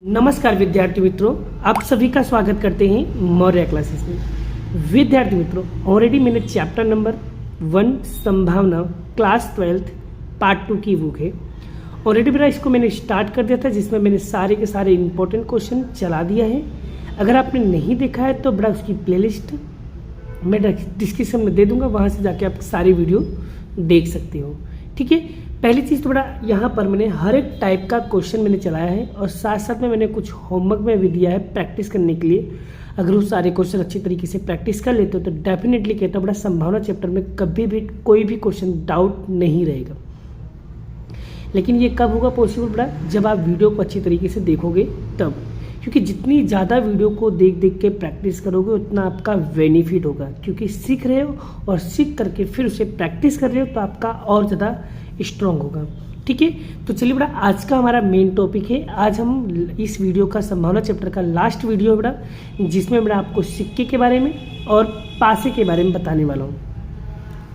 नमस्कार विद्यार्थी मित्रों, आप सभी का स्वागत करते हैं मौर्य क्लासेस में। विद्यार्थी मित्रों, ऑलरेडी मैंने चैप्टर नंबर 1 संभावना क्लास 12 पार्ट 2 की बुक है। ऑलरेडी मेरा इसको मैंने स्टार्ट कर दिया था, जिसमें मैंने सारे के सारे इंपॉर्टेंट क्वेश्चन चला दिया है। अगर आपने नहीं देखा है तो बड़ा उसकी प्लेलिस्ट मैं डिस्क्रिप्शन में दे दूंगा, वहाँ से जाके आप सारी वीडियो देख सकते हो। ठीक है, पहली चीज़ तो बड़ा यहाँ पर मैंने हर एक टाइप का क्वेश्चन मैंने चलाया है और साथ साथ में मैंने कुछ होमवर्क में भी दिया है प्रैक्टिस करने के लिए। अगर वो सारे क्वेश्चन अच्छी तरीके से प्रैक्टिस कर लेते हो तो डेफिनेटली कहता हूँ बड़ा संभावना चैप्टर में कभी भी कोई भी क्वेश्चन डाउट नहीं रहेगा। लेकिन ये कब होगा पॉसिबल बड़ा, जब आप वीडियो को अच्छी तरीके से देखोगे तब, क्योंकि जितनी ज़्यादा वीडियो को देख देख के प्रैक्टिस करोगे उतना आपका बेनिफिट होगा, क्योंकि सीख रहे हो और सीख करके फिर उसे प्रैक्टिस कर रहे हो तो आपका और ज़्यादा स्ट्रॉन्ग होगा। ठीक है, तो चलिए बड़ा आज का हमारा मेन टॉपिक है। आज हम इस वीडियो का संभावना चैप्टर का लास्ट वीडियो है बड़ा, जिसमें बड़ा आपको सिक्के के बारे में और पासे के बारे में बताने वाला हूँ।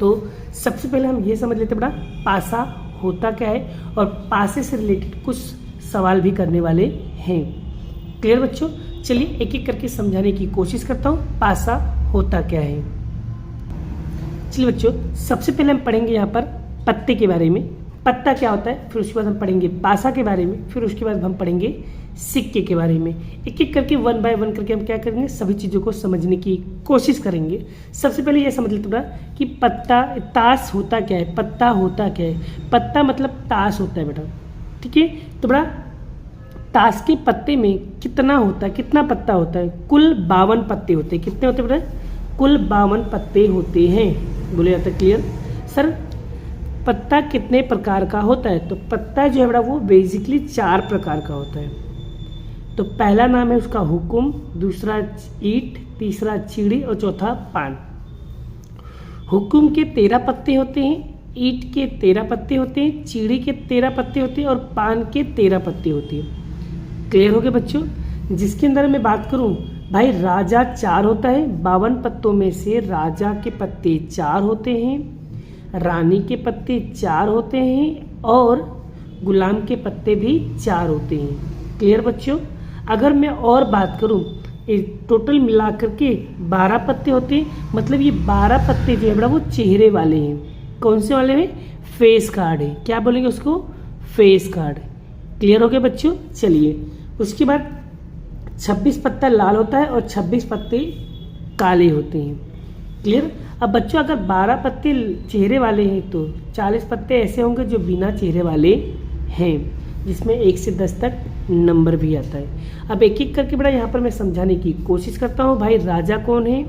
तो सबसे पहले हम ये समझ लेते बड़ा पासा होता क्या है और पासे से रिलेटेड कुछ सवाल भी करने वाले हैं। क्लियर बच्चों, चलिए एक एक करके समझाने की कोशिश करता हूँ पासा होता क्या है। चलिए बच्चों, सबसे पहले हम पढ़ेंगे यहाँ पर पत्ते के बारे में, पत्ता क्या होता है, फिर उसके बाद हम पढ़ेंगे पासा के बारे में, फिर उसके बाद हम पढ़ेंगे सिक्के के बारे में। एक एक करके 1 बाय 1 करके हम क्या करेंगे, सभी चीज़ों को समझने की कोशिश करेंगे। सबसे पहले ये समझ लेते बेटा कि पत्ता ताश होता क्या है, पत्ता होता क्या है। पत्ता मतलब ताश होता है बेटा। ठीक है, तो बड़ा ताश के पत्ते में कितना होता है, कितना पत्ता होता है, कुल 52 पत्ते होते हैं। कितने होते हैं बेटा, कुल 52 पत्ते होते हैं। बोले जाता है क्लियर सर, पत्ता कितने प्रकार का होता है। तो पत्ता जो है बड़ा वो बेसिकली 4 प्रकार का होता है। तो पहला नाम है उसका हुकुम, दूसरा ईंट, तीसरा चीड़ी और चौथा पान। हुकुम के 13 पत्ते होते हैं, ईंट के 13 पत्ते होते हैं, चीड़ी के 13 पत्ते होते हैं और पान के 13 पत्ते होते हैं। क्लियर हो गया बच्चों। जिसके अंदर मैं बात करूं भाई, राजा 4 होता है, 52 पत्तों में से राजा के पत्ते 4 होते हैं, रानी के पत्ते 4 होते हैं और गुलाम के पत्ते भी 4 होते हैं। क्लियर बच्चों। अगर मैं और बात करूं, टोटल मिलाकर के 12 पत्ते होते हैं, मतलब ये 12 पत्ते जो है बड़ा वो चेहरे वाले हैं। कौन से वाले हैं, फेस कार्ड है। क्या बोलेंगे उसको, फेस कार्ड। क्लियर हो गया बच्चों। चलिए उसके बाद 26 पत्ता लाल होता है और 26 पत्ते काले होते हैं। क्लियर। अब बच्चों अगर 12 पत्ते चेहरे वाले हैं तो 40 पत्ते ऐसे होंगे जो बिना चेहरे वाले हैं, जिसमें 1 से 10 तक नंबर भी आता है। अब एक एक करके बड़ा यहाँ पर मैं समझाने की कोशिश करता हूँ। भाई राजा कौन है,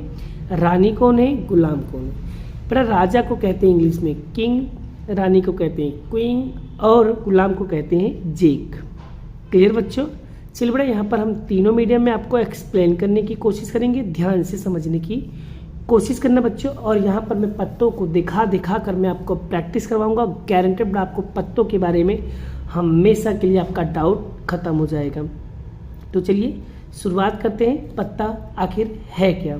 रानी कौन है, गुलाम कौन है। बड़ा राजा को कहते हैं इंग्लिश में किंग, रानी को कहते हैं क्वीन और गुलाम को कहते हैं जेक। क्लियर बच्चों। चलिए बड़ा यहाँ पर हम तीनों मीडियम में आपको एक्सप्लेन करने की कोशिश करेंगे, ध्यान से समझने की कोशिश करना बच्चों। और यहाँ पर मैं पत्तों को दिखा दिखा कर मैं आपको प्रैक्टिस करवाऊंगा। गारंटेड आपको पत्तों के बारे में हमेशा के लिए आपका डाउट खत्म हो जाएगा। तो चलिए शुरुआत करते हैं, पत्ता आखिर है क्या।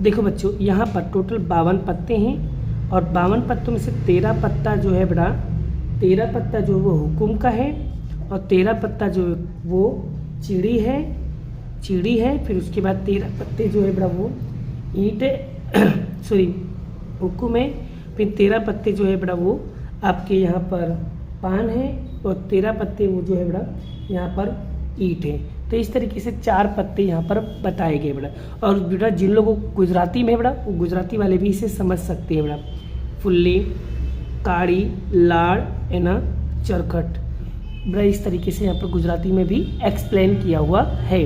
देखो बच्चों, यहाँ पर टोटल 52 पत्ते हैं और 52 पत्तों में से 13 पत्ता जो है बड़ा, 13 पत्ता जो वो हुकुम का है और 13 पत्ता जो वो चिड़ी है। फिर उसके बाद 13 पत्ते जो है बड़ा वो ईंट सॉरी हुकुम है। फिर 13 पत्ते जो है बड़ा वो आपके यहाँ पर पान है और 13 पत्ते वो जो है बड़ा यहाँ पर ईंट है। तो इस तरीके से 4 पत्ते यहाँ पर बताए गए बड़ा। और बेटा जिन लोगों को गुजराती में है बड़ा, वो गुजराती वाले भी इसे समझ सकते हैं बड़ा। फुल्ली, काड़ी, लाड़, एना, चरखट, बड़ा इस तरीके से यहाँ पर गुजराती में भी एक्सप्लेन किया हुआ है।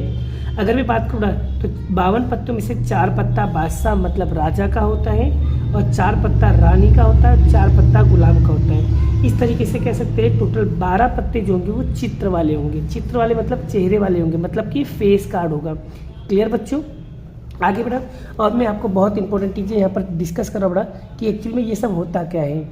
अगर मैं बात करूँ तो 52 पत्तों में से 4 पत्ता बादशाह मतलब राजा का होता है और 4 पत्ता रानी का होता है, 4 पत्ता गुलाम का होता है। इस तरीके से कह सकते हैं टोटल 12 पत्ते जो होंगे वो चित्र वाले होंगे। चित्र वाले मतलब चेहरे वाले होंगे, मतलब कि फेस कार्ड होगा। क्लियर बच्चों। आगे बढ़ा और मैं आपको बहुत इंपॉर्टेंट चीज़ें यहाँ पर डिस्कस कर रहा बड़ा कि एक्चुअली में ये सब होता क्या है।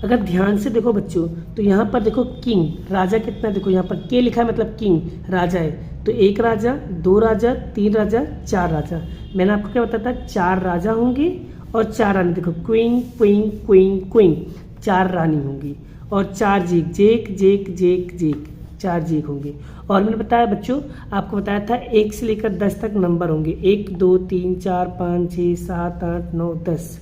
अगर ध्यान से देखो बच्चों तो यहाँ पर देखो किंग, राजा कितना, देखो यहाँ पर के लिखा है मतलब किंग राजा है। तो 1 राजा, 2 राजा, 3 राजा, 4 राजा। मैंने आपको क्या बताया था, 4 राजा होंगे और 4 रानी। देखो क्वीन क्वीन क्वीन क्वीन, 4 रानी होंगी और 4 जेक जेक जेक जेक जेक। 4 जीक होंगे। और मैंने बताया बच्चों, आपको बताया था 1 से लेकर 10 तक नंबर होंगे, 1 2 3 4 5 6 7 8 9 10।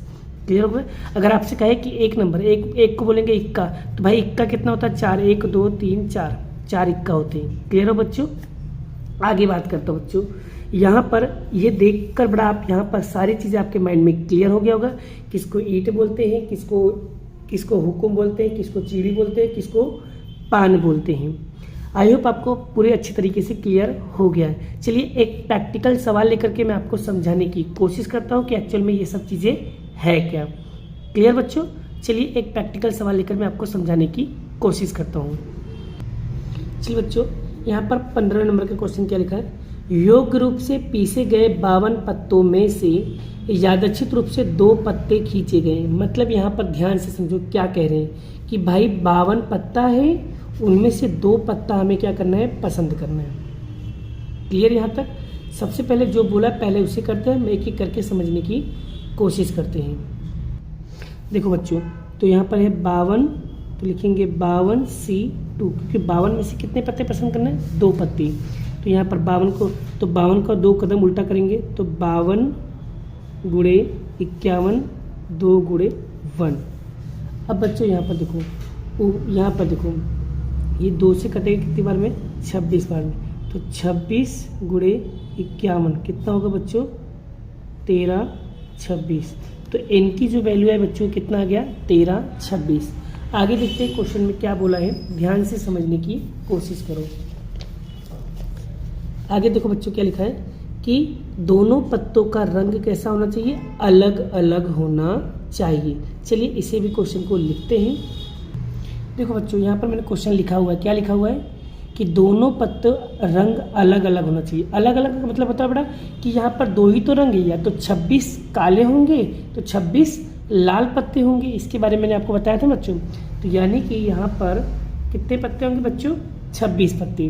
क्लियर हो गया। अगर आपसे कहे कि एक नंबर, एक को बोलेंगे इक्का, तो भाई इक्का कितना होता है 4, 1 2 3 4, 4 इक्का होते हैं। क्लियर हो बच्चों। आगे बात करता हूँ बच्चों, यहाँ पर ये देख कर बड़ा आप यहाँ पर सारी चीज़ें आपके माइंड में क्लियर हो गया होगा। किसको ईंट बोलते हैं, किसको हुकुम बोलते हैं, किसको चीड़ी बोलते हैं, किसको पान बोलते हैं। आई होप आपको पूरे अच्छे तरीके से क्लियर हो गया है। चलिए एक प्रैक्टिकल सवाल लेकर के मैं आपको समझाने की कोशिश करता हूँ कि एक्चुअल में ये सब चीज़ें है क्या। क्लियर बच्चों। चलिए एक प्रैक्टिकल सवाल लेकर मैं आपको समझाने की कोशिश करता हूँ। चलिए बच्चों, यहाँ पर 15 नंबर का क्वेश्चन क्या लिखा है, योग्य रूप से पीसे गए 52 पत्तों में से यादृच्छिक रूप से 2 पत्ते खींचे गए। मतलब यहाँ पर ध्यान से समझो क्या कह रहे हैं कि भाई 52 पत्ता है, उनमें से 2 पत्ता हमें क्या करना है, पसंद करना है। क्लियर यहाँ तक। सबसे पहले जो बोला पहले उसे करते हैं, हम एक एक करके समझने की कोशिश करते हैं। देखो बच्चों, तो यहाँ पर है 52, तो लिखेंगे 52C2, क्योंकि 52 में से कितने पत्ते पसंद करना है, 2 पत्ते। तो यहाँ पर 52 का 2 कदम उल्टा करेंगे तो 52 गुणे 51, 2 गुणे 1। अब बच्चों यहाँ पर देखो, ये 2 से कटेगा कितनी बार में, 26 बार में। तो 26 गुणे 51 कितना होगा बच्चों, 13 26। तो n की जो वैल्यू है बच्चों कितना आ गया, 13 26। आगे देखते हैं क्वेश्चन में क्या बोला है, ध्यान से समझने की कोशिश करो। आगे देखो बच्चों क्या लिखा है कि दोनों पत्तों का रंग कैसा होना चाहिए, अलग अलग होना चाहिए। चलिए इसे भी क्वेश्चन को लिखते हैं। देखो बच्चों, यहाँ पर मैंने क्वेश्चन लिखा हुआ है, क्या लिखा हुआ है कि दोनों पत्ते रंग अलग अलग होना चाहिए। अलग अलग का मतलब होता है बेटा कि यहाँ पर 2 ही तो रंग है, या तो 26 काले होंगे तो 26 लाल पत्ते होंगे। इसके बारे में मैंने आपको बताया था बच्चों। तो यानी कि यहाँ पर कितने पत्ते होंगे बच्चों, 26 पत्ते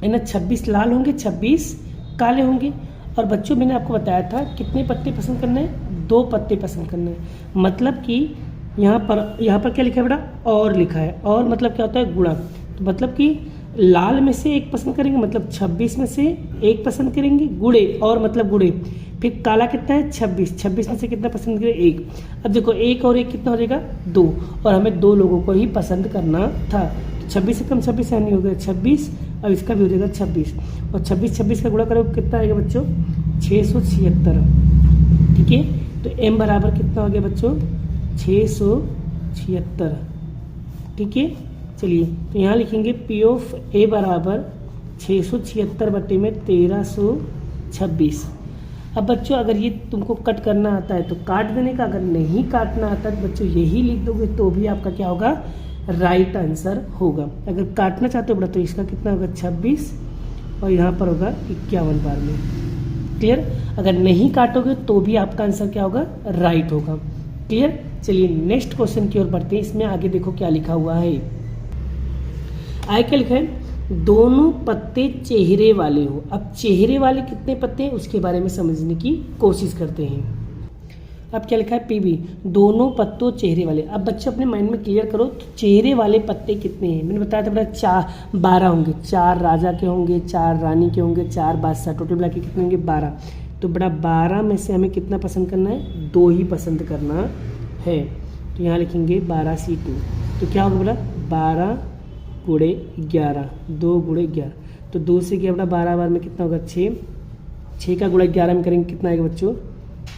है ना। 26 लाल होंगे, 26 काले होंगे। और बच्चों मैंने आपको बताया था कितने पत्ते पसंद करने हैं, 2 पत्ते पसंद करने हैं। मतलब कि यहाँ पर क्या लिखा है बेटा, और लिखा है। और मतलब क्या होता है, गुणा। तो मतलब कि लाल में से 1 पसंद करेंगे, मतलब 26 में से 1 पसंद करेंगे। गुणे, और मतलब गुणे। फिर काला कितना है, 26 में से कितना पसंद करें, 1। अब देखो 1 और 1 कितना हो जाएगा, 2। और हमें 2 लोगों को ही पसंद करना था। 26 से कम 26 यानी हो गया 26, और इसका भी हो जाएगा 26। और 26 का गुणा करो कितना आएगा बच्चों, 676। ठीक है। तो m बराबर कितना हो गया बच्चों, 676। ठीक है। चलिए तो यहाँ लिखेंगे P ऑफ A बराबर 676 बटे में 1326। अब बच्चों अगर ये तुमको कट करना आता है तो काट देने का, अगर नहीं काटना आता है तो बच्चों यही लिख दोगे तो भी आपका क्या होगा, राइट आंसर होगा। अगर काटना चाहते हो बड़ा तो इसका कितना होगा, 26, और यहाँ पर होगा 51 बार में। क्लियर। अगर नहीं काटोगे तो भी आपका आंसर क्या होगा, राइट होगा। क्लियर। चलिए नेक्स्ट क्वेश्चन की ओर बढ़ते हैं। इसमें आगे देखो क्या लिखा हुआ है। आगे क्या लिखा है, दोनों पत्ते चेहरे वाले हो। अब चेहरे वाले कितने पत्ते हैं उसके बारे में समझने की कोशिश करते हैं। अब क्या लिखा है, PB, दोनों पत्तों चेहरे वाले। अब बच्चे अपने माइंड में क्लियर करो, तो चेहरे वाले पत्ते कितने हैं। मैंने बताया था बेटा 12 होंगे, 4 राजा के होंगे, 4 रानी के होंगे, 4 बादशाह, टोटल मिला के कितने होंगे, 12। तो बेटा 12 में से हमें कितना पसंद करना है, 2 ही पसंद करना है। तो यहाँ लिखेंगे 12C2। तो क्या होगा बेटा, 12 गुणे 11, 2 गुणे 11। तो 2 से गया बेटा 12 बार में कितना होगा, 6 का गुणा 11 में करेंगे कितना आएगा बच्चों,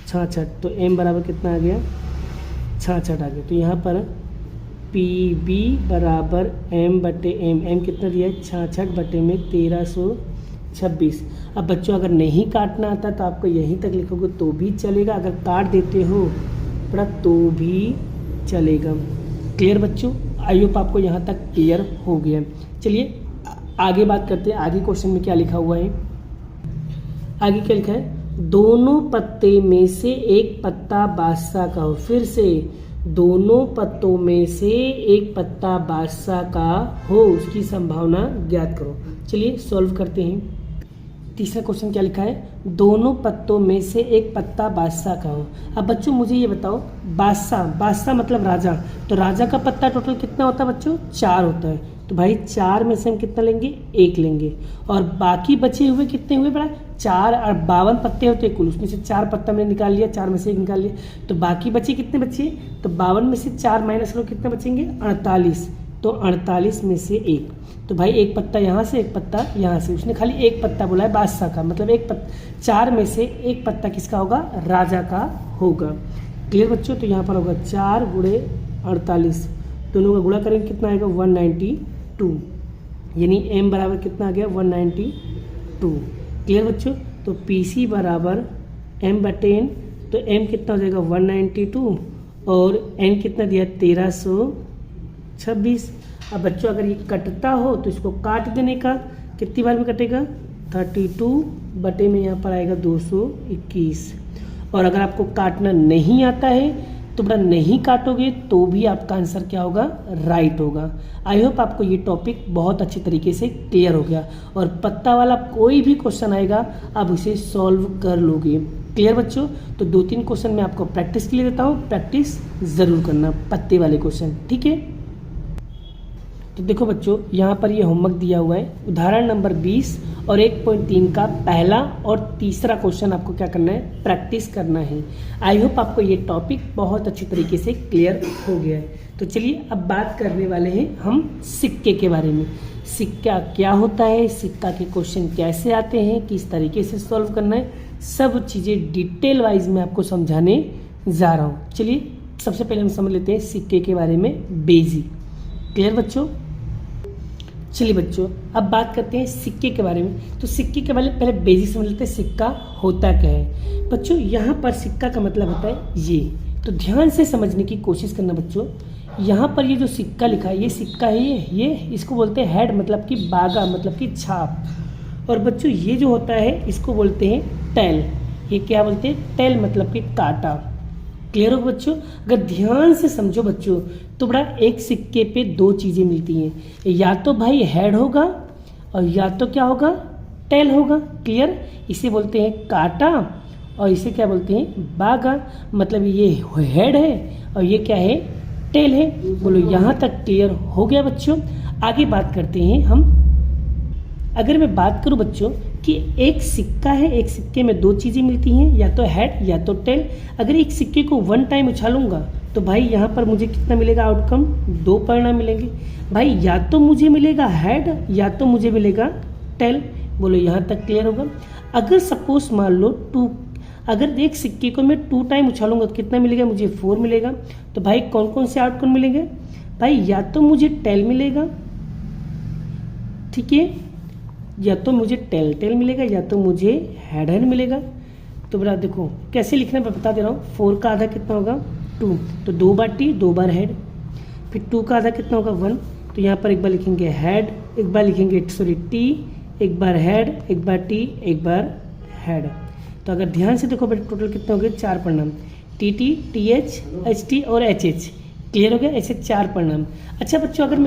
66। तो m बराबर कितना आ गया, 66 आ गया। तो यहाँ पर PB बराबर m बटे m कितना दिया है, 66 बटे में 1326। अब बच्चों अगर नहीं काटना आता तो आपको यहीं तक लिखोगे तो भी चलेगा, अगर काट देते हो बड़ा तो भी चलेगा। क्लियर बच्चों। आई होप आपको यहाँ तक क्लियर हो गया। चलिए आगे बात करते हैं, आगे क्वेश्चन में क्या लिखा हुआ है। आगे क्या लिखा है, दोनों पत्ते में से एक पत्ता बादशाह का हो। फिर से दोनों पत्तों में से एक पत्ता बादशाह का हो, उसकी संभावना ज्ञात करो। चलिए सॉल्व करते हैं। तीसरा क्वेश्चन क्या लिखा है, दोनों पत्तों में से एक पत्ता बादशाह का हो। अब बच्चों मुझे ये बताओ, बादशाह मतलब राजा, तो राजा का पत्ता टोटल कितना होता है बच्चों, 4 होता है। तो भाई 4 में से हम कितना लेंगे, 1 लेंगे, और बाकी बचे हुए कितने हुए बड़ा, 4 और 52 पत्ते होते हैं कुल, उसमें से 4 पत्ता मैंने निकाल लिया, 4 में से 1 निकाल लिया, तो बाकी बचे कितने बचे, तो 52 में से 4 माइनस करो कितने बचेंगे, 48, तो 48 में से 1, तो भाई 1 पत्ता यहाँ से 1 पत्ता यहाँ से, उसने खाली 1 पत्ता बोला है बादशाह का, मतलब 4 में से 1 पत्ता किसका होगा, राजा का होगा। क्लियर बच्चों, तो यहाँ पर होगा 4 गुणे 48, दोनों का गुणा करेंगे कितना आएगा 192, यानी m बराबर कितना आ गया 192। क्लियर बच्चों, तो PC बराबर m/n, तो m कितना हो जाएगा 192 और n कितना दिया 1326। अब बच्चों अगर ये कटता हो तो इसको काट देने का, कितनी बार में कटेगा 32 बटे में यहाँ पर आएगा 221, और अगर आपको काटना नहीं आता है तो बड़ा नहीं काटोगे तो भी आपका आंसर क्या होगा, राइट होगा। आई होप आपको ये टॉपिक बहुत अच्छी तरीके से क्लियर हो गया, और पत्ता वाला कोई भी क्वेश्चन आएगा आप उसे सॉल्व कर लोगे। क्लियर बच्चों, तो 2-3 क्वेश्चन मैं आपको प्रैक्टिस के लिए देता हूँ, प्रैक्टिस ज़रूर करना पत्ते वाले क्वेश्चन, ठीक है। तो देखो बच्चों, यहाँ पर ये होमवर्क दिया हुआ है, उदाहरण नंबर 20 और 1.3 का पहला और तीसरा क्वेश्चन आपको क्या करना है, प्रैक्टिस करना है। आई होप आपको ये टॉपिक बहुत अच्छी तरीके से क्लियर हो गया है। तो चलिए अब बात करने वाले हैं हम सिक्के के बारे में। सिक्का क्या होता है, सिक्का के क्वेश्चन कैसे आते हैं, किस तरीके से सॉल्व करना है, सब चीज़ें डिटेल वाइज में आपको समझाने जा रहा हूँ। चलिए सबसे पहले हम समझ लेते हैं सिक्के के बारे में बेसिक। क्लियर बच्चों, चलिए बच्चों अब बात करते हैं सिक्के के बारे में। तो सिक्के के बारे में पहले बेसिक समझ लेते हैं, सिक्का होता क्या है। बच्चों यहाँ पर सिक्का का मतलब होता है ये, तो ध्यान से समझने की कोशिश करना बच्चों। यहाँ पर ये जो सिक्का लिखा है ये सिक्का है, ये इसको बोलते हैं हेड, मतलब कि बागा, मतलब कि छाप। और बच्चों ये जो होता है इसको बोलते हैं टेल। ये क्या बोलते हैं, टेल मतलब कि कांटा। क्लियर हो बच्चों, अगर ध्यान से समझो बच्चों तो बड़ा एक सिक्के पे 2 चीज़ें मिलती हैं, या तो भाई हेड होगा और या तो क्या होगा, टेल होगा। क्लियर, इसे बोलते हैं कांटा और इसे क्या बोलते हैं, बागा। मतलब ये हेड है और ये क्या है, टेल है। बोलो यहाँ तक क्लियर हो गया बच्चों। आगे बात करते हैं हम। अगर मैं बात करूं बच्चों कि एक सिक्का है, एक सिक्के में 2 चीज़ें मिलती हैं, या तो हेड या तो टेल। अगर एक सिक्के को 1 टाइम उछालूंगा तो भाई यहाँ पर मुझे कितना मिलेगा आउटकम, 2 परिणाम मिलेंगे भाई, या तो मुझे मिलेगा हेड या तो मुझे मिलेगा टेल। बोलो यहाँ तक क्लियर होगा। अगर सपोज मान लो अगर एक सिक्के को मैं 2 टाइम उछालूंगा तो कितना मिलेगा, मुझे 4 मिलेगा। तो भाई कौन कौन से आउटकम मिलेंगे भाई, या तो मुझे टेल मिलेगा, ठीक है, या तो मुझे टेल मिलेगा या तो मुझे हेड मिलेगा। तो बड़ा देखो कैसे लिखना मैं बता दे रहा हूँ। 4 का आधा कितना होगा 2, तो 2 बार टी 2 बार हेड। फिर 2 का आधा कितना होगा 1, तो यहाँ पर एक बार लिखेंगे हेड, एक बार लिखेंगे टी, एक बार हेड, एक बार टी, एक बार हेड। तो अगर ध्यान से देखो बेटा टोटल कितना हो गया, 4 परिणाम, टी, TH, HT और HH। क्लियर हो गया, ऐसे 4 परिणाम। अच्छा बच्चों अगर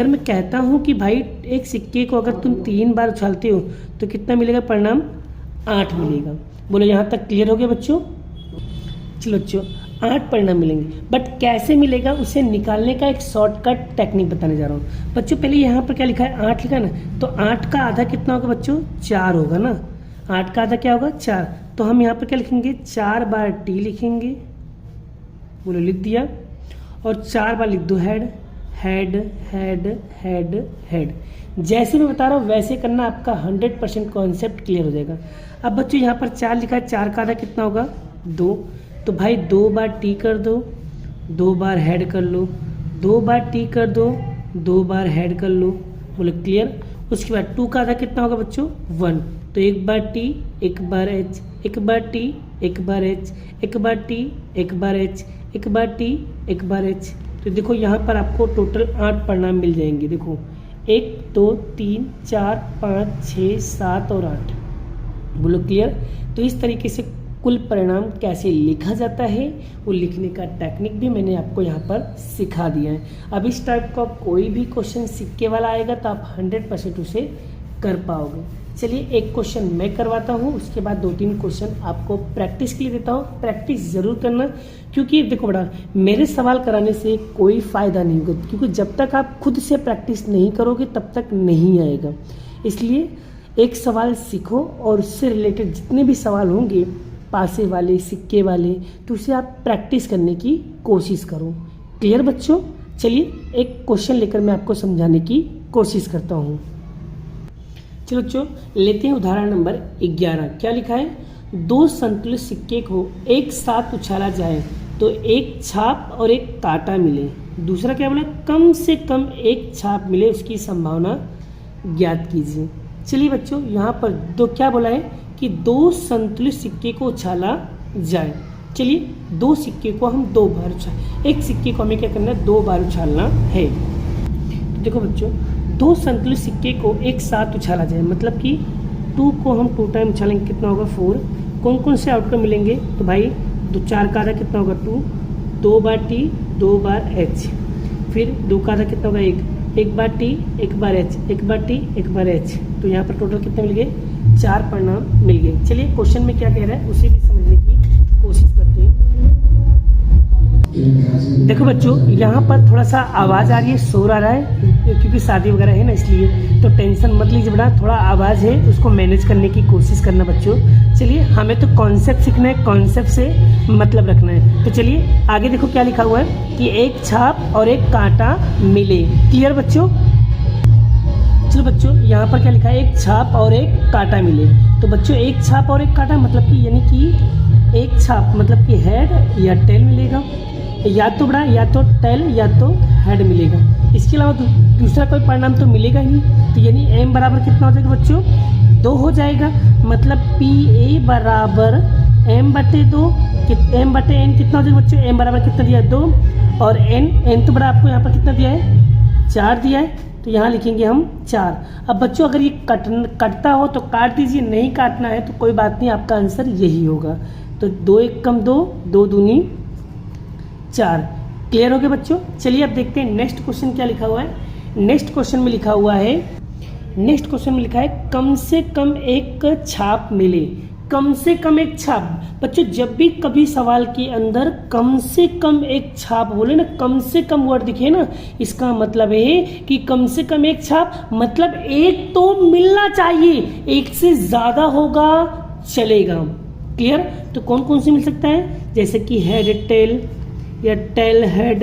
मैं कहता हूँ कि भाई एक सिक्के को अगर तुम 3 बार उछालते हो तो कितना मिलेगा परिणाम, 8 मिलेगा। बोलो यहाँ तक क्लियर हो गया बच्चों। चलो बच्चों 8 परिणाम मिलेंगे, बट कैसे मिलेगा उसे निकालने का एक शॉर्टकट टेक्निक बताने जा रहा हूँ बच्चों। पहले यहाँ पर क्या लिखा है, 8 लिखा है ना, तो 8 का आधा कितना होगा बच्चों, 4 होगा ना। 8 का आधा क्या होगा 4, तो हम यहाँ पर क्या लिखेंगे, 4 बार टी लिखेंगे। बोलो लिख दिया, और 4 बार लिख दो head, head head head head. जैसे मैं बता रहा हूँ वैसे करना, आपका 100% कॉन्सेप्ट क्लियर हो जाएगा। अब बच्चों यहाँ पर 4 लिखा है, 4 का आधा कितना होगा 2, तो भाई 2 बार टी कर दो, 2 बार हेड कर लो, 2 बार टी कर दो, 2 बार हेड कर लो। बोलो क्लियर। उसके बाद 2 का आधा कितना होगा बच्चों 1, तो 1 बार टी, 1 बार एच, 1 बार टी, 1 बार एच, 1 बार टी, 1 बार एच, 1 बार टी, 1 बार एच। तो देखो यहाँ पर आपको टोटल 8 परिणाम मिल जाएंगे। देखो 1 2 3 4 5 6 7 और 8। बोलो क्लियर। तो इस तरीके से कुल परिणाम कैसे लिखा जाता है वो लिखने का टेक्निक भी मैंने आपको यहाँ पर सिखा दिया है। अब इस टाइप का कोई भी क्वेश्चन सिक्के वाला आएगा तो आप 100% उसे कर पाओगे। चलिए एक क्वेश्चन मैं करवाता हूँ, उसके बाद 2-3 क्वेश्चन आपको प्रैक्टिस के लिए देता हूँ। प्रैक्टिस ज़रूर करना, क्योंकि देखो बड़ा मेरे सवाल कराने से कोई फ़ायदा नहीं होगा, क्योंकि जब तक आप खुद से प्रैक्टिस नहीं करोगे तब तक नहीं आएगा। इसलिए एक सवाल सीखो और उससे रिलेटेड जितने भी सवाल होंगे पासे वाले, सिक्के वाले, तो उसे आप प्रैक्टिस करने की कोशिश करो। क्लियर बच्चों? चलिए एक क्वेश्चन लेकर मैं आपको समझाने की कोशिश करता हूँ। चलो बच्चों लेते हैं उदाहरण नंबर 11। क्या लिखा है? 2 संतुलित सिक्के को एक साथ उछाला जाए तो एक छाप और एक कांटा मिले। दूसरा क्या बोला? कम से कम एक छाप मिले, उसकी संभावना ज्ञात कीजिए। चलिए बच्चों यहाँ पर क्या बोला है कि 2 संतुलित सिक्के को उछाला जाए। चलिए 2 सिक्के को हम 2 बार एक सिक्के को हमें क्या करना है? 2 बार उछालना है। तो देखो बच्चों 2 संतुलित सिक्के को एक साथ उछाला जाए, मतलब कि 2 को हम 2 टाइम उछालेंगे, कितना होगा? 4। कौन कौन से आउटकम मिलेंगे? तो भाई 4 का आधा कितना होगा? 2, 2 बार टी, 2 बार एच, फिर 2 का आधा कितना होगा? 1 बार टी, 1 बार एच, 1 बार टी, 1 बार एच। तो यहाँ पर टोटल कितने मिल गए? 4 परिणाम मिल गए। चलिए क्वेश्चन में क्या कह रहा है उसे भी समझने की कोशिश करते हैं। देखो बच्चों यहाँ पर थोड़ा सा आवाज़ आ रही है, शोर आ रहा है, क्योंकि शादी वगैरह है ना, इसलिए तो टेंशन मत लीजिए बड़ा, थोड़ा आवाज़ है उसको मैनेज करने की कोशिश करना बच्चों। चलिए हमें तो कॉन्सेप्ट सीखना है, कॉन्सेप्ट से मतलब रखना है। तो चलिए आगे देखो क्या लिखा हुआ है कि एक छाप और एक कांटा मिले। क्लियर बच्चों? चलो बच्चों यहाँ पर क्या लिखा है? एक छाप और एक कांटा मिले। तो बच्चों एक छाप और एक कांटा मतलब कि यानी कि एक छाप मतलब कि हेड या टेल मिलेगा, या तो बड़ा या तो टेल या तो हेड मिलेगा। इसके अलावा दूसरा कोई परिणाम तो मिलेगा ही नहीं। तो यानी m बराबर कितना हो जाएगा बच्चों? 2 हो जाएगा। मतलब PA बराबर m/2। m/n कितना हो जाएगा बच्चों? m बराबर कितना दिया है? 2। और n तो बड़ा आपको यहाँ पर कितना दिया है? 4 दिया है। तो यहाँ लिखेंगे हम 4। अब बच्चों अगर ये कटता हो तो काट दीजिए, नहीं काटना है तो कोई बात नहीं, आपका आंसर यही होगा। तो 2 1 कम 2, 2 दूनी 4। क्लियर हो गया बच्चों? चलिए अब देखते हैं नेक्स्ट क्वेश्चन क्या लिखा हुआ है। नेक्स्ट क्वेश्चन में लिखा है कम से कम एक छाप मिले। कम से कम एक छाप। बच्चों जब भी कभी सवाल के अंदर कम से कम एक छाप बोले ना, कम से कम वर्ड दिखे ना, इसका मतलब है कि कम से कम एक छाप मतलब एक तो मिलना चाहिए, एक से ज़्यादा होगा चलेगा। क्लियर? तो कौन कौन से मिल सकता है? जैसे कि हेड टेल, या टेल हेड,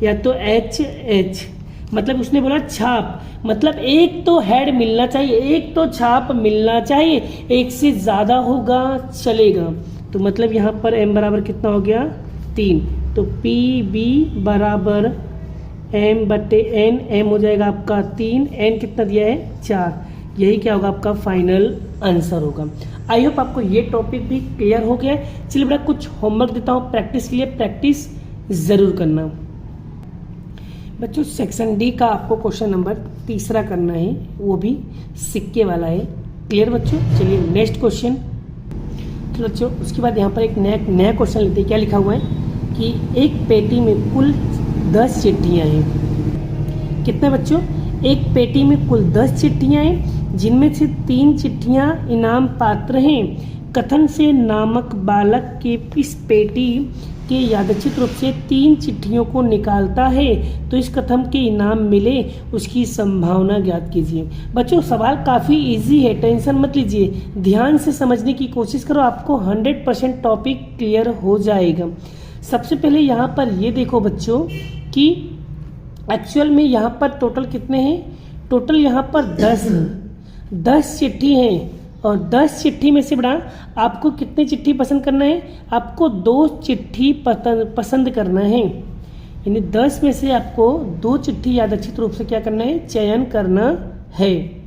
या तो एच। मतलब उसने बोला छाप, मतलब एक तो हेड मिलना चाहिए, एक तो छाप मिलना चाहिए, एक से ज़्यादा होगा चलेगा। तो मतलब यहाँ पर m बराबर कितना हो गया? 3। तो PB बराबर m/n, m हो जाएगा आपका 3, n कितना दिया है? 4। यही क्या होगा? आपका फाइनल आंसर होगा। आई होप आपको ये टॉपिक भी क्लियर हो गया। चलिए बेटा कुछ होमवर्क देता हूँ प्रैक्टिस के लिए, प्रैक्टिस ज़रूर करना बच्चों। सेक्शन डी का आपको क्वेश्चन नंबर 3 करना है, वो भी सिक्के वाला है। क्लियर बच्चों? चलिए नेक्स्ट क्वेश्चन। तो बच्चों उसके बाद यहाँ पर एक नया क्वेश्चन लेते हैं। क्या लिखा हुआ है कि एक पेटी में कुल 10 चिट्ठियाँ हैं। कितने बच्चों? एक पेटी में कुल 10 चिट्ठियाँ हैं, जिनमें से 3 चिट्ठियाँ इनाम पात्र हैं। कथन से नामक बालक के इस पेटी के यादृच्छिक रूप से 3 चिट्ठियों को निकालता है तो इस कथन के इनाम मिले, उसकी संभावना ज्ञात कीजिए। बच्चों सवाल काफ़ी इजी है, टेंशन मत लीजिए, ध्यान से समझने की कोशिश करो, आपको 100% टॉपिक क्लियर हो जाएगा। सबसे पहले यहाँ पर ये देखो बच्चों कि एक्चुअल में यहाँ पर टोटल कितने हैं? टोटल यहाँ पर 10 चिट्ठी हैं, और 10 चिट्ठी में से बड़ा आपको कितनी चिट्ठी पसंद करना है? आपको 2 चिट्ठी पसंद करना है। यानी 10 में से आपको 2 चिट्ठी यादृच्छिक रूप से क्या करना है? चयन करना है।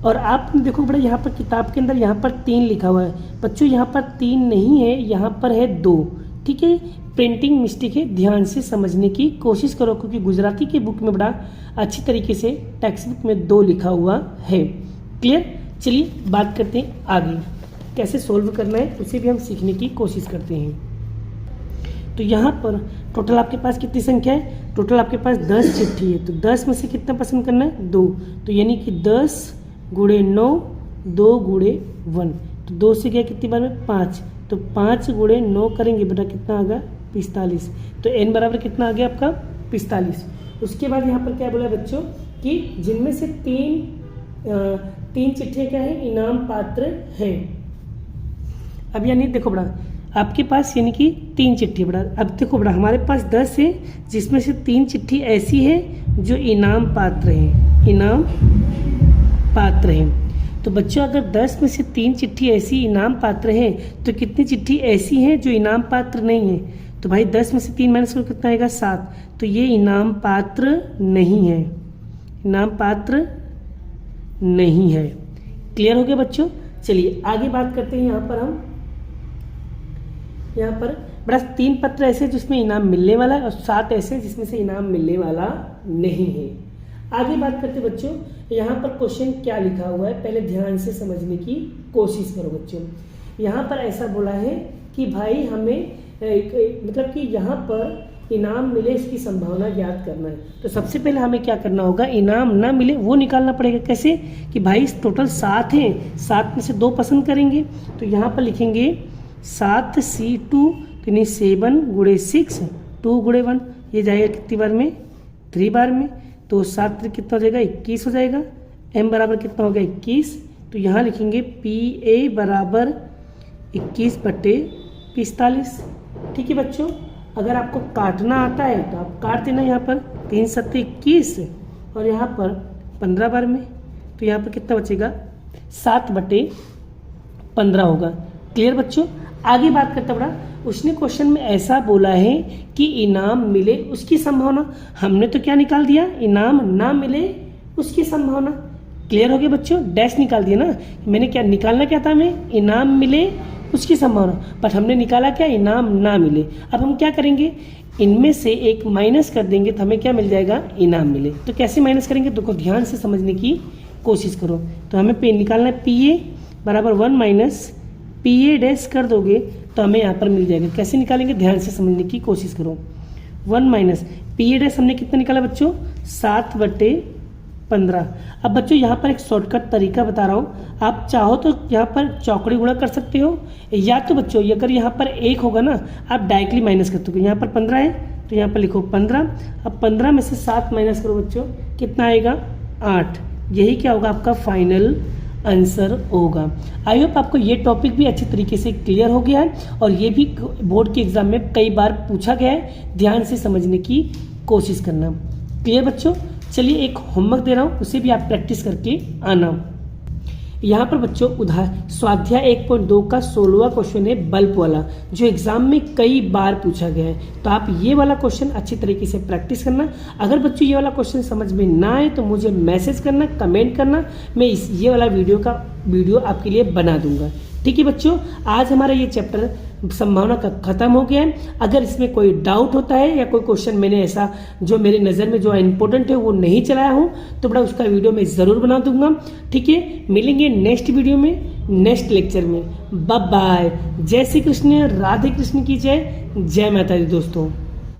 और आप देखो बड़ा यहाँ पर किताब के अंदर यहाँ पर 3 लिखा हुआ है। बच्चों यहाँ पर 3 नहीं है, यहाँ पर है 2। ठीक है, प्रिंटिंग मिस्टेक है, ध्यान से समझने की कोशिश करो, क्योंकि गुजराती की बुक में बड़ा अच्छी तरीके से टेक्स्ट बुक में 2 लिखा हुआ है। क्लियर? चलिए बात करते हैं आगे, कैसे सोल्व करना है उसे भी हम सीखने की कोशिश करते हैं। तो यहाँ पर टोटल आपके पास कितनी संख्या है? टोटल आपके पास 10 चिट्ठी है, तो 10 में से कितना पसंद करना है? 2। तो यानी कि 10 गुणे 9, 2 गुणे 1, तो 2 से गया कितनी बार में 5, तो 5 गुणे 9 करेंगे बेटा कितना आ गया 45। तो n बराबर कितना आ गया आपका 45। उसके बाद यहाँ पर क्या बोला बच्चों कि जिनमें से तीन चिट्ठियाँ क्या है इनाम पात्र हैं। अब यानी देखो बड़ा आपके पास यानी कि 3 चिट्ठी बड़ा, अब देखो बड़ा हमारे पास 10 है जिसमें से 3 चिट्ठी ऐसी है जो इनाम पात्र हैं, इनाम पात्र हैं। तो बच्चों अगर 10 में से 3 चिट्ठी ऐसी इनाम पात्र हैं तो कितनी चिट्ठी ऐसी हैं जो इनाम पात्र नहीं है? तो भाई 10 में से 3 माइनस करो कितना आएगा 7, तो ये इनाम पात्र नहीं है, इनाम पात्र नहीं है। क्लियर हो गया बच्चों? चलिए आगे बात करते हैं। यहाँ पर बड़ा 3 पत्र ऐसे जिसमें इनाम मिलने वाला है और 7 ऐसे जिसमें से इनाम मिलने वाला नहीं है। आगे बात करते बच्चों, यहाँ पर क्वेश्चन क्या लिखा हुआ है पहले ध्यान से समझने की कोशिश करो बच्चों। यहाँ पर ऐसा बोला है कि भाई हमें मतलब कि यहाँ पर इनाम मिले इसकी संभावना ज्ञात करना है। तो सबसे पहले हमें क्या करना होगा, इनाम ना मिले वो निकालना पड़ेगा। कैसे कि भाई टोटल 7 हैं, 7 में से 2 पसंद करेंगे। तो यहाँ पर लिखेंगे 7C2 यानी 7 गुणे 6, 2 गुणे 1, ये जाएगा कितनी बार में 3 बार में, तो 7 कितना हो जाएगा 21 हो जाएगा। m बराबर कितना हो गया 21, तो यहाँ लिखेंगे PA बराबर 21/45। ठीक है बच्चों, अगर आपको काटना आता है तो आप काट देना यहाँ पर 3 7 21 और यहाँ पर 15 बार में, तो यहाँ पर कितना बचेगा 7/15 होगा। क्लियर बच्चों? आगे बात करता बड़ा, उसने क्वेश्चन में ऐसा बोला है कि इनाम मिले उसकी संभावना, हमने तो क्या निकाल दिया इनाम ना मिले उसकी संभावना। क्लियर हो गया बच्चों? डैश निकाल दिया ना, मैंने क्या निकालना क्या था, हमें इनाम मिले उसकी संभावना, पर हमने निकाला क्या इनाम ना मिले। अब हम क्या करेंगे, इनमें से एक माइनस कर देंगे तो हमें क्या मिल जाएगा इनाम मिले। तो कैसे माइनस करेंगे तो ध्यान से समझने की कोशिश करो। तो हमें पे निकालना है PA बराबर 1 माइनस PA डैश कर दोगे तो हमें यहाँ पर मिल जाएगा। कैसे निकालेंगे ध्यान से समझने की कोशिश करो। 1 माइनस PA डैश हमने कितना निकाला बच्चों 7/15। अब बच्चों यहाँ पर एक शॉर्टकट तरीका बता रहा हूँ, आप चाहो तो यहाँ पर चौकड़ी गुणा कर सकते हो, या तो बच्चों अगर यहाँ पर 1 होगा ना आप डायरेक्टली माइनस कर दोगे। यहाँ पर 15 है तो यहाँ पर लिखो 15। अब 15 में से 7 माइनस करो बच्चों, कितना आएगा 8। यही क्या होगा आपका फाइनल आंसर होगा। आई होप आपको ये टॉपिक भी अच्छी तरीके से क्लियर हो गया है और ये भी बोर्ड के एग्जाम में कई बार पूछा गया है, ध्यान से समझने की कोशिश करना। क्लियर बच्चों? चलिए एक होमवर्क दे रहा हूँ, उसे भी आप प्रैक्टिस करके आना। यहाँ पर बच्चों स्वाध्याय 1.2 का 16वां क्वेश्चन है बल्ब वाला, जो एग्जाम में कई बार पूछा गया है। तो आप ये वाला क्वेश्चन अच्छी तरीके से प्रैक्टिस करना। अगर बच्चों ये वाला क्वेश्चन समझ में ना आए तो मुझे मैसेज करना, कमेंट करना, मैं ये वाला वीडियो आपके लिए बना दूंगा। ठीक है बच्चों, आज हमारा ये चैप्टर संभावना का खत्म हो गया है। अगर इसमें कोई डाउट होता है या कोई क्वेश्चन मैंने ऐसा जो मेरे नज़र में जो इम्पोर्टेंट है वो नहीं चलाया हूँ तो बड़ा उसका वीडियो मैं ज़रूर बना दूंगा। ठीक है, मिलेंगे नेक्स्ट वीडियो में, नेक्स्ट लेक्चर में। Bye bye. जय श्री कृष्ण, राधे कृष्ण की जय, जय माता दी दोस्तों।